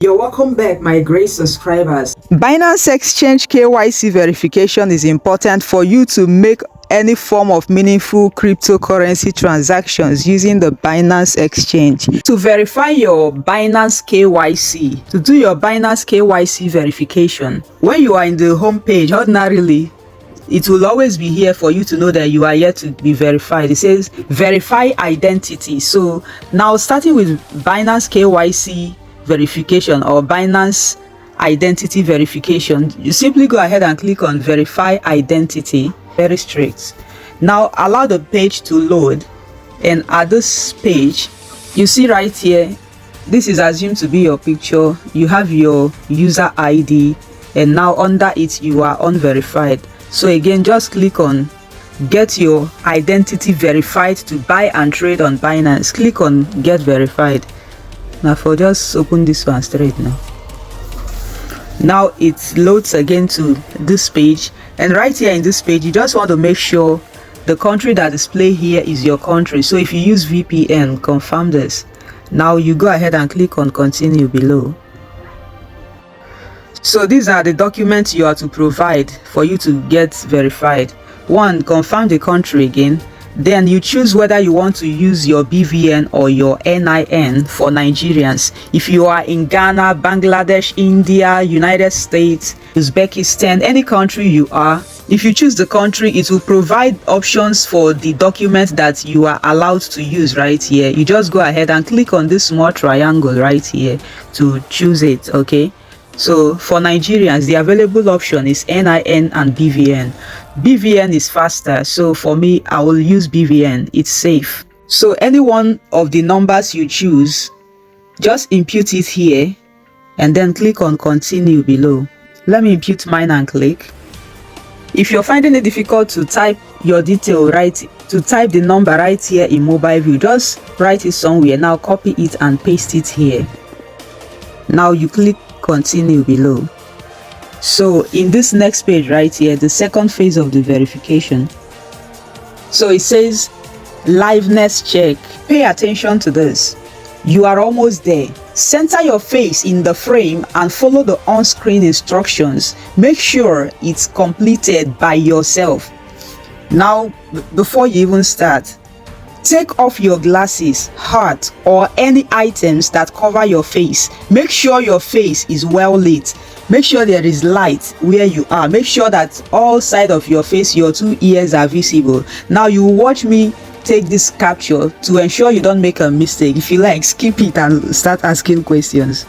You're welcome back, my great subscribers. Binance Exchange KYC verification is important for you to make any form of meaningful cryptocurrency transactions using the Binance Exchange. To verify your Binance KYC, to do your Binance KYC verification, when you are in the home page, ordinarily, it will always be here for you to know that you are yet to be verified. It says verify identity. So now starting with Binance KYC verification or Binance identity verification, you simply go ahead and click on verify identity. Very strict. Now allow the page to load, and at this page you see right here, this is assumed to be your picture. You have your user ID, and now under it you are unverified. So again, just click on get your identity verified to buy and trade on Binance. Click on get verified. Now for just open this one straight now. Now it loads again to this page, and right here in this page you just want to make sure the country that display here is your country. So if you use VPN, confirm this. Now you go ahead and click on continue below. So these are the documents you are to provide for you to get verified. 1, confirm the country again. Then you choose whether you want to use your BVN or your NIN for Nigerians. If you are in Ghana, Bangladesh, India, United States, Uzbekistan, any country you are, if you choose the country, it will provide options for the document that you are allowed to use right here. You just go ahead and click on this small triangle right here to choose it, okay? So for Nigerians, the available option is NIN and BVN. BVN is faster, so for me, I will use BVN. It's safe. So any one of the numbers you choose, just input it here and then click on continue below. Let me input mine and click. If you're finding it difficult to type your detail to type the number right here in mobile view, just write it somewhere. Now copy it and paste it here. Now you click continue below. So in this next page right here, the second phase of the verification, so it says liveness check. Pay attention to this. You are almost there. Center your face in the frame and follow the on-screen instructions. Make sure it's completed by yourself. Now before you even start, take off your glasses, hat, or any items that cover your face. Make sure your face is well lit. Make sure there is light where you are. Make sure that all sides of your face, your 2 ears are visible. Now you watch me take this capture to ensure you don't make a mistake. If you like, skip it and start asking questions.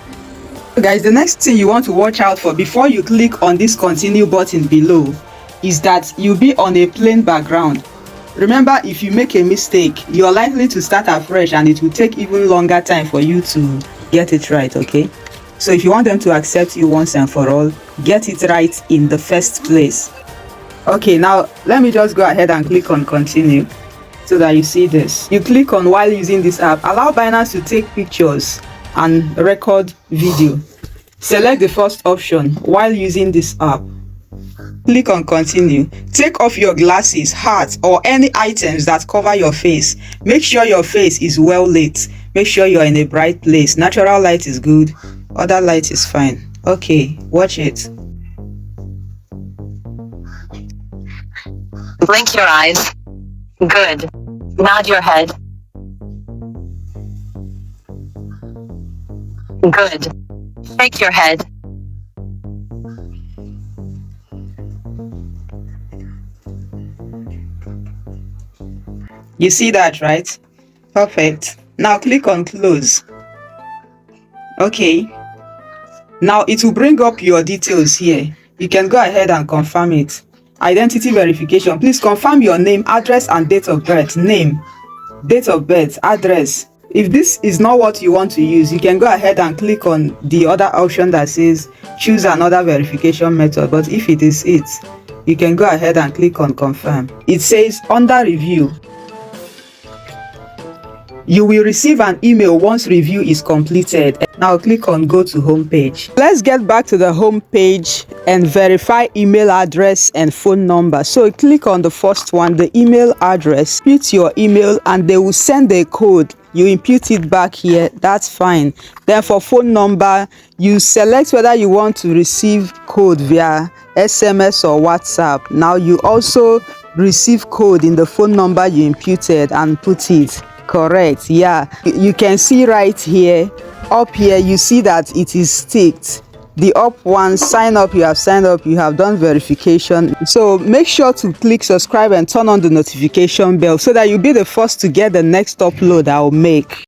Guys, the next thing you want to watch out for before you click on this continue button below is that you'll be on a plain background. Remember, if you make a mistake, you're likely to start afresh and it will take even longer time for you to get it right, okay? So if you want them to accept you once and for all, get it right in the first place. Okay, now let me just go ahead and click on continue so that you see this. You click on while using this app. Allow Binance to take pictures and record video. Select the first option while using this app. Click on continue. Take off your glasses, hat, or any items that cover your face. Make sure your face is well lit. Make sure you're in a bright place. Natural light is good. Other light is fine. Okay, watch it. Blink your eyes. Good. Nod your head. Good. Shake your head. You see that, right? Perfect. Now click on close. Okay. Now it will bring up your details here. You can go ahead and confirm it. Identity verification. Please confirm your name, address, and date of birth. Name, date of birth, address. If this is not what you want to use, you can go ahead and click on the other option that says choose another verification method. But if it is it, you can go ahead and click on confirm. It says under review. You will receive an email once review is completed. Now click on go to home page. Let's get back to the home page and verify email address and phone number. So click on the first one, the email address, put your email and they will send a code. You input it back here, that's fine. Then for phone number, you select whether you want to receive code via SMS or WhatsApp. Now you also receive code in the phone number you imputed and put it correct. Yeah, you can see right here, up here you see that it is ticked. The up one, sign up, you have signed up, you have done verification. So make sure to click subscribe and turn on the notification bell so that you'll be the first to get the next upload I'll make.